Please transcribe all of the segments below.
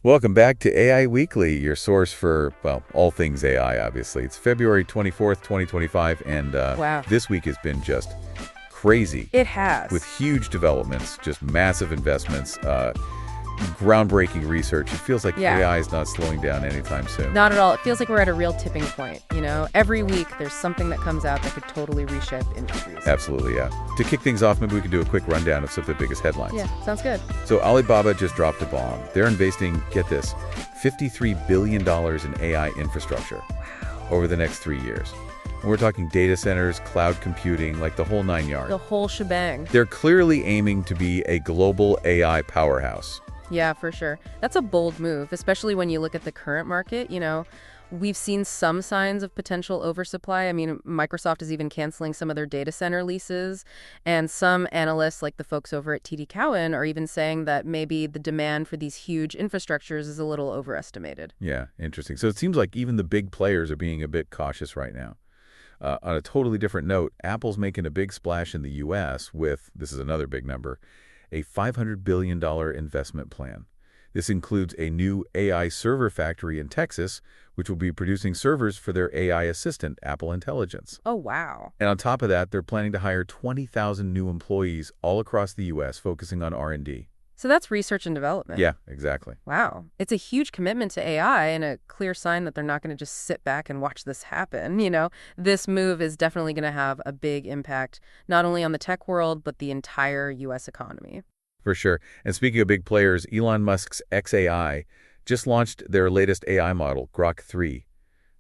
Welcome back to AI Weekly, your source for, well, all things AI, obviously. It's February 24th, 2025, and Wow. this week has been just crazy It has. with huge developments, just massive investments, groundbreaking research. It feels like Yeah. AI is not slowing down anytime soon. Not at all. It feels like we're at a real tipping point, you know? Every week there's something that comes out that could totally reshape industries. Absolutely, yeah. To kick things off, maybe we can do a quick rundown of some of the biggest headlines. Yeah, sounds good. So Alibaba just dropped a bomb. They're investing, get this, $53 billion in AI infrastructure over the next 3 years. And we're talking data centers, cloud computing, like the whole nine yards. The whole shebang. They're clearly aiming to be a global AI powerhouse. Yeah, for sure. That's a bold move, especially when you look at the current market, you know? We've seen some signs of potential oversupply. I mean, Microsoft is even canceling some of their data center leases, and some analysts, like the folks over at TD Cowen, are even saying that maybe the demand for these huge infrastructures is a little overestimated. Yeah, interesting. So it seems like even the big players are being a bit cautious right now. On a totally different note, Apple's making a big splash in the U.S. with, this is another big number, a $500 billion investment plan. This includes a new AI server factory in Texas, which will be producing servers for their AI assistant, Apple Intelligence. Oh, wow. And on top of that, they're planning to hire 20,000 new employees all across the U.S., focusing on R&D. So that's research and development. Yeah, exactly. Wow. It's a huge commitment to AI and a clear sign that they're not going to just sit back and watch this happen. You know, this move is definitely going to have a big impact, not only on the tech world, but the entire U.S. economy. For sure. And speaking of big players, Elon Musk's xAI just launched their latest AI model, Grok 3.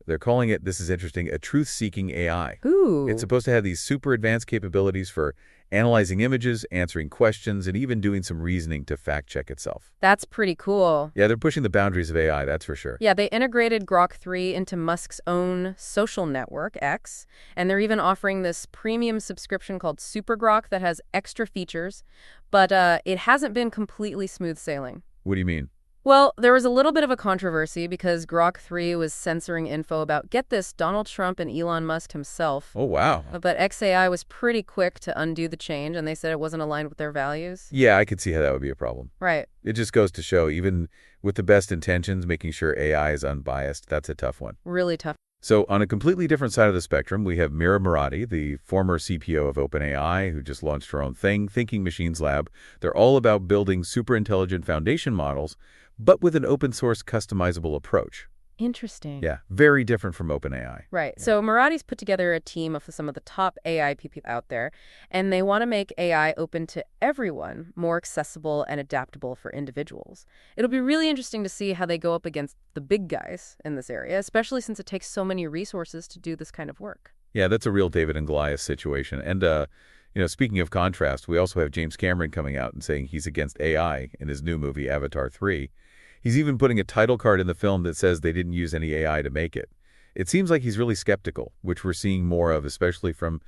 They're calling it, this is interesting, a truth-seeking AI. Ooh. It's supposed to have these super advanced capabilities for analyzing images, answering questions, and even doing some reasoning to fact-check itself. That's pretty cool. Yeah, they're pushing the boundaries of AI, that's for sure. Yeah, they integrated Grok 3 into Musk's own social network, X, and they're even offering this premium subscription called Super Grok that has extra features, but it hasn't been completely smooth sailing. What do you mean? Well, there was a little bit of a controversy because Grok 3 was censoring info about, get this, Donald Trump and Elon Musk himself. Oh, wow. But xAI was pretty quick to undo the change, and they said it wasn't aligned with their values. Yeah, I could see how that would be a problem. Right. It just goes to show, even with the best intentions, making sure AI is unbiased, that's a tough one. Really tough. So on a completely different side of the spectrum, we have Mira Murati, the former CPO of OpenAI, who just launched her own thing, Thinking Machines Lab. They're all about building super intelligent foundation models, but with an open source customizable approach. Interesting. Yeah, very different from OpenAI. Right. Yeah. So Marati's put together a team of some of the top AI people out there, and they want to make AI open to everyone, more accessible and adaptable for individuals. It'll be really interesting to see how they go up against the big guys in this area, especially since it takes so many resources to do this kind of work. Yeah, that's a real David and Goliath situation. And, speaking of contrast, we also have James Cameron coming out and saying he's against AI in his new movie, Avatar 3. He's even putting a title card in the film that says they didn't use any AI to make it. It seems like he's really skeptical, which we're seeing more of, especially from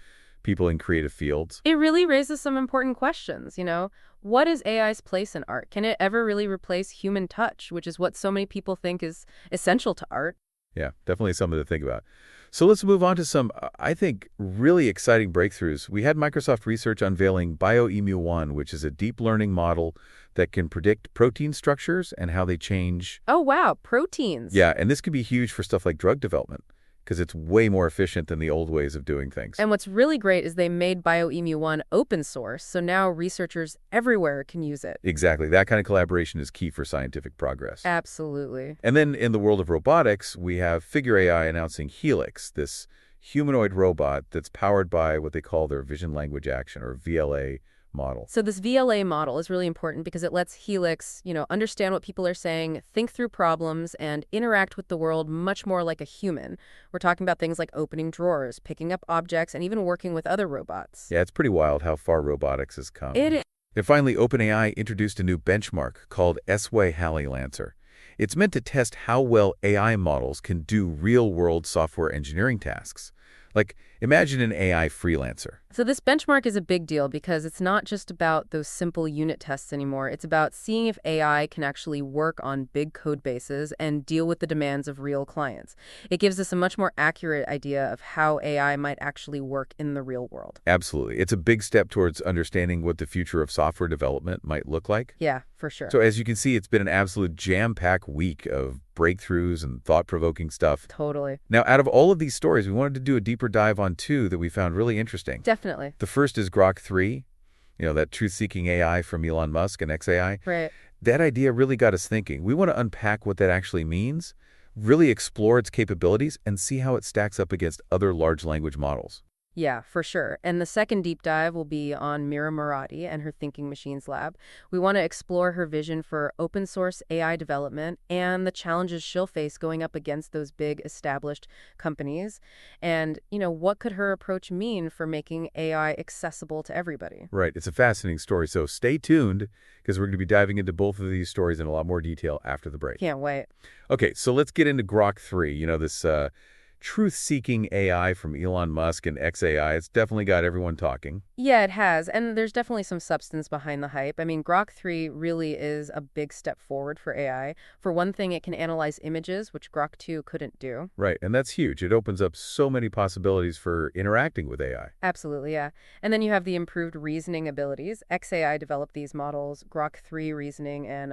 people in creative fields. It really raises some important questions, you know? What is AI's place in art? Can it ever really replace human touch, which is what so many people think is essential to art? Yeah, definitely something to think about. So let's move on to some, I think, really exciting breakthroughs. We had Microsoft Research unveiling BioEmu1, which is a deep learning model that can predict protein structures and how they change. Oh, wow, proteins. Yeah, and this could be huge for stuff like drug development because it's way more efficient than the old ways of doing things. And what's really great is they made BioEmu1 open source, so now researchers everywhere can use it. Exactly. That kind of collaboration is key for scientific progress. Absolutely. And then in the world of robotics, we have Figure AI announcing Helix, this humanoid robot that's powered by what they call their vision language action, or VLA model. So this VLA model is really important because it lets Helix, understand what people are saying, think through problems, and interact with the world much more like a human. We're talking about things like opening drawers, picking up objects, and even working with other robots. Yeah, it's pretty wild how far robotics has come. It is. And finally, OpenAI introduced a new benchmark called xAI Halley Lancer. It's meant to test how well AI models can do real-world software engineering tasks. Like, Imagine an AI freelancer. So this benchmark is a big deal because it's not just about those simple unit tests anymore. It's about seeing if AI can actually work on big code bases and deal with the demands of real clients. It gives us a much more accurate idea of how AI might actually work in the real world. Absolutely. It's a big step towards understanding what the future of software development might look like. Yeah, for sure. So as you can see, it's been an absolute jam-packed week of breakthroughs and thought-provoking stuff. Totally. Now, out of all of these stories, we wanted to do a deeper dive on two that we found really interesting. Definitely. The first is Grok 3, that truth-seeking AI from Elon Musk and xAI. Right. That idea really got us thinking. We want to unpack what that actually means, really explore its capabilities, and see how it stacks up against other large language models. Yeah, for sure. And the second deep dive will be on Mira Murati and her Thinking Machines Lab. We want to explore her vision for open source AI development and the challenges she'll face going up against those big established companies. And, what could her approach mean for making AI accessible to everybody? Right. It's a fascinating story, so stay tuned because we're going to be diving into both of these stories in a lot more detail after the break. Can't wait. Okay, so let's get into Grok 3, this truth-seeking AI from Elon Musk and xAI. It's definitely got everyone talking. Yeah, it has. And there's definitely some substance behind the hype. I mean, Grok 3 really is a big step forward for AI. For one thing, it can analyze images, which Grok 2 couldn't do. Right, and that's huge. It opens up so many possibilities for interacting with AI. Absolutely, yeah. And then you have the improved reasoning abilities. xAI developed these models, Grok 3 reasoning and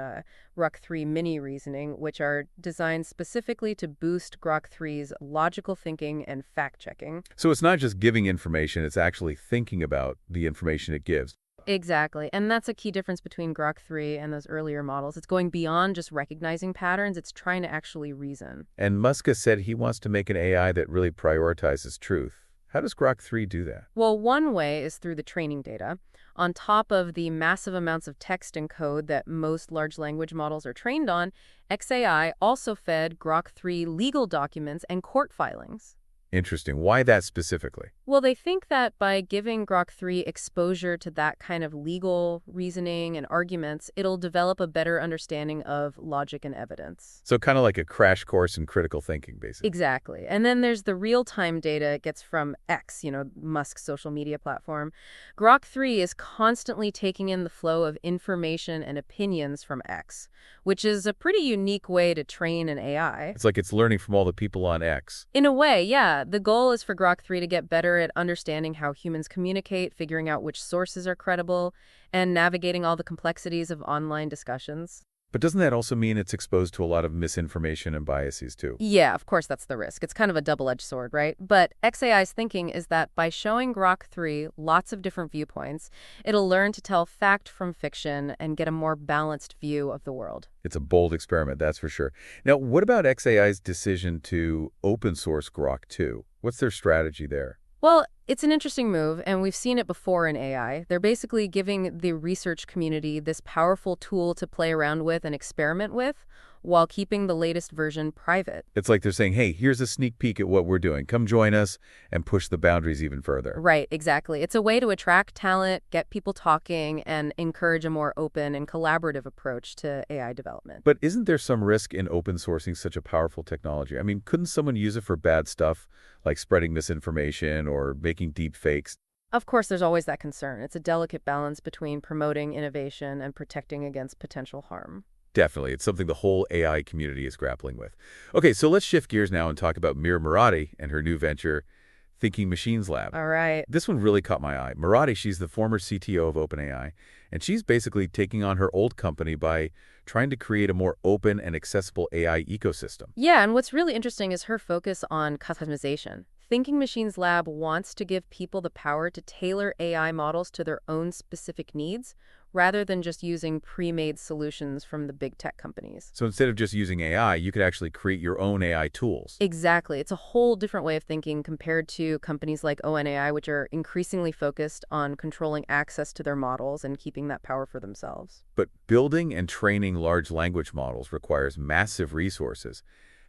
Grok 3 mini reasoning, which are designed specifically to boost Grok 3's logical thinking and fact-checking. So it's not just giving information, it's actually thinking about the information it gives. Exactly. And that's a key difference between Grok 3 and those earlier models. It's going beyond just recognizing patterns. It's trying to actually reason. And Musk has said he wants to make an AI that really prioritizes truth. How does Grok 3 do that? Well, one way is through the training data. On top of the massive amounts of text and code that most large language models are trained on, xAI also fed Grok 3 legal documents and court filings. Interesting. Why that specifically? Well, they think that by giving Grok 3 exposure to that kind of legal reasoning and arguments, it'll develop a better understanding of logic and evidence. So kind of like a crash course in critical thinking, basically. Exactly. And then there's the real-time data it gets from X, Musk's social media platform. Grok 3 is constantly taking in the flow of information and opinions from X, which is a pretty unique way to train an AI. It's like it's learning from all the people on X. In a way, yeah. The goal is for Grok 3 to get better at understanding how humans communicate, figuring out which sources are credible, and navigating all the complexities of online discussions. But doesn't that also mean it's exposed to a lot of misinformation and biases, too? Yeah, of course that's the risk. It's kind of a double-edged sword, right? But xAI's thinking is that by showing Grok 3 lots of different viewpoints, it'll learn to tell fact from fiction and get a more balanced view of the world. It's a bold experiment, that's for sure. Now, what about xAI's decision to open source Grok 2? What's their strategy there? Well, it's an interesting move, and we've seen it before in AI. They're basically giving the research community this powerful tool to play around with and experiment with while keeping the latest version private. It's like they're saying, hey, here's a sneak peek at what we're doing. Come join us and push the boundaries even further. Right, exactly. It's a way to attract talent, get people talking, and encourage a more open and collaborative approach to AI development. But isn't there some risk in open sourcing such a powerful technology? I mean, couldn't someone use it for bad stuff, like spreading misinformation or making deep fakes? Of course, there's always that concern. It's a delicate balance between promoting innovation and protecting against potential harm. Definitely. It's something the whole AI community is grappling with. Okay, so let's shift gears now and talk about Mira Murati and her new venture, Thinking Machines Lab. All right. This one really caught my eye. Murati, she's the former CTO of OpenAI, and she's basically taking on her old company by trying to create a more open and accessible AI ecosystem. Yeah, and what's really interesting is her focus on customization. Thinking Machines Lab wants to give people the power to tailor AI models to their own specific needs, rather than just using pre-made solutions from the big tech companies. So instead of just using AI, you could actually create your own AI tools. Exactly. It's a whole different way of thinking compared to companies like OpenAI, which are increasingly focused on controlling access to their models and keeping that power for themselves. But building and training large language models requires massive resources.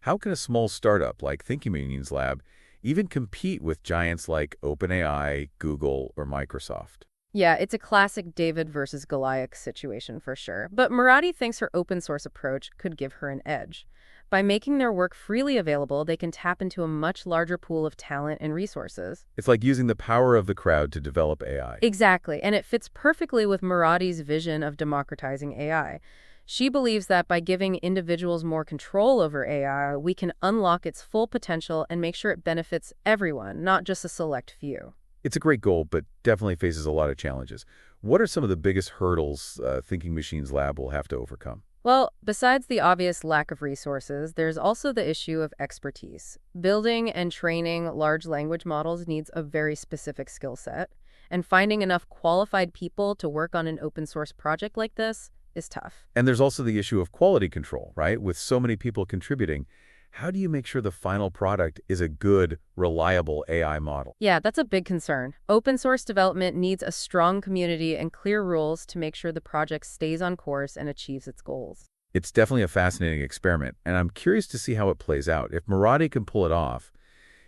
How can a small startup like Thinking Machines Lab even compete with giants like OpenAI, Google, or Microsoft? Yeah, it's a classic David versus Goliath situation for sure. But Murati thinks her open source approach could give her an edge. By making their work freely available, they can tap into a much larger pool of talent and resources. It's like using the power of the crowd to develop AI. Exactly, and it fits perfectly with Murati's vision of democratizing AI. She believes that by giving individuals more control over AI, we can unlock its full potential and make sure it benefits everyone, not just a select few. It's a great goal, but definitely faces a lot of challenges. What are some of the biggest hurdles Thinking Machines Lab will have to overcome? Well, besides the obvious lack of resources, there's also the issue of expertise. Building and training large language models needs a very specific skill set, and finding enough qualified people to work on an open source project like this is tough. And there's also the issue of quality control, right? With so many people contributing, how do you make sure the final product is a good, reliable AI model? Yeah, that's a big concern. Open source development needs a strong community and clear rules to make sure the project stays on course and achieves its goals. It's definitely a fascinating experiment, and I'm curious to see how it plays out. If Murati can pull it off,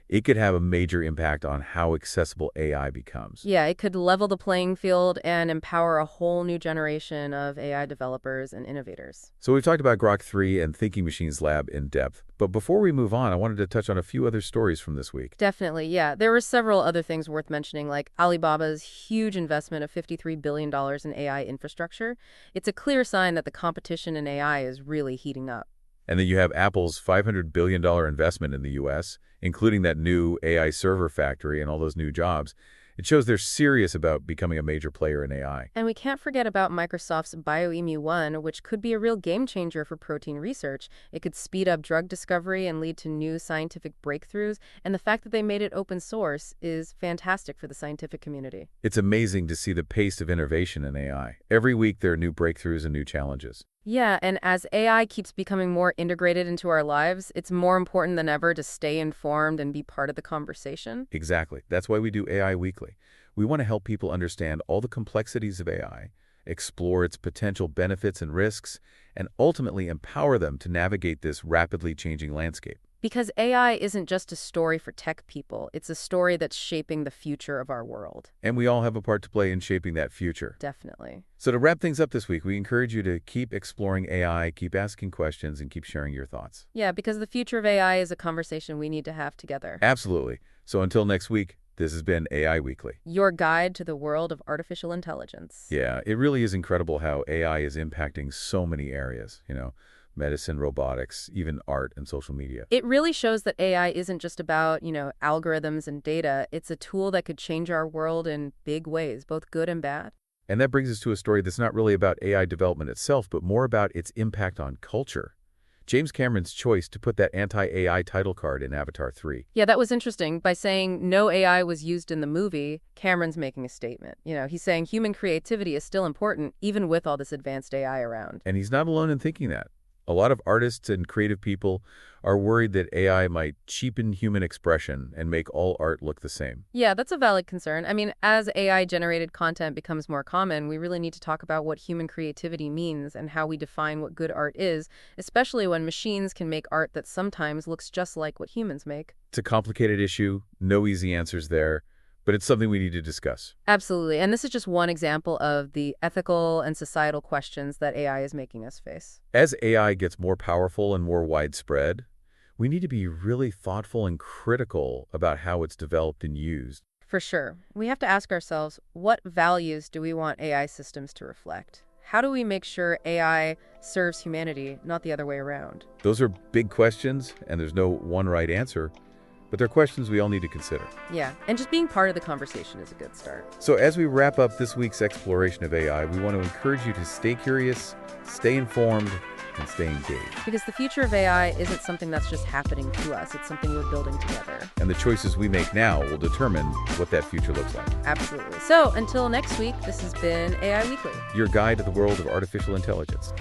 it could have a major impact on how accessible AI becomes. Yeah, it could level the playing field and empower a whole new generation of AI developers and innovators. So we've talked about Grok 3 and Thinking Machines Lab in depth, but before we move on, I wanted to touch on a few other stories from this week. Definitely, yeah. There were several other things worth mentioning, like Alibaba's huge investment of $53 billion in AI infrastructure. It's a clear sign that the competition in AI is really heating up. And then you have Apple's $500 billion investment in the U.S., including that new AI server factory and all those new jobs. It shows they're serious about becoming a major player in AI. And we can't forget about Microsoft's BioEmu-1, which could be a real game changer for protein research. It could speed up drug discovery and lead to new scientific breakthroughs, and the fact that they made it open source is fantastic for the scientific community. It's amazing to see the pace of innovation in AI. Every week there are new breakthroughs and new challenges. Yeah, and as AI keeps becoming more integrated into our lives, it's more important than ever to stay informed and be part of the conversation. Exactly. That's why we do AI Weekly. We want to help people understand all the complexities of AI, explore its potential benefits and risks, and ultimately empower them to navigate this rapidly changing landscape. Because AI isn't just a story for tech people, it's a story that's shaping the future of our world. And we all have a part to play in shaping that future. Definitely. So to wrap things up this week, we encourage you to keep exploring AI, keep asking questions, and keep sharing your thoughts. Yeah, because the future of AI is a conversation we need to have together. Absolutely. So until next week, this has been AI Weekly. Your guide to the world of artificial intelligence. Yeah, it really is incredible how AI is impacting so many areas, medicine, robotics, even art and social media. It really shows that AI isn't just about, algorithms and data. It's a tool that could change our world in big ways, both good and bad. And that brings us to a story that's not really about AI development itself, but more about its impact on culture. James Cameron's choice to put that anti-AI title card in Avatar 3. Yeah, that was interesting. By saying no AI was used in the movie, Cameron's making a statement. He's saying human creativity is still important, even with all this advanced AI around. And he's not alone in thinking that. A lot of artists and creative people are worried that AI might cheapen human expression and make all art look the same. Yeah, that's a valid concern. I mean, as AI-generated content becomes more common, we really need to talk about what human creativity means and how we define what good art is, especially when machines can make art that sometimes looks just like what humans make. It's a complicated issue, no easy answers there, but it's something we need to discuss. Absolutely. And this is just one example of the ethical and societal questions that AI is making us face. As AI gets more powerful and more widespread, we need to be really thoughtful and critical about how it's developed and used. For sure. We have to ask ourselves, what values do we want AI systems to reflect? How do we make sure AI serves humanity, not the other way around? Those are big questions, and there's no one right answer. But they're questions we all need to consider. Yeah, and just being part of the conversation is a good start. So as we wrap up this week's exploration of AI, we want to encourage you to stay curious, stay informed, and stay engaged. Because the future of AI isn't something that's just happening to us. It's something we're building together. And the choices we make now will determine what that future looks like. Absolutely. So until next week, this has been AI Weekly, your guide to the world of artificial intelligence.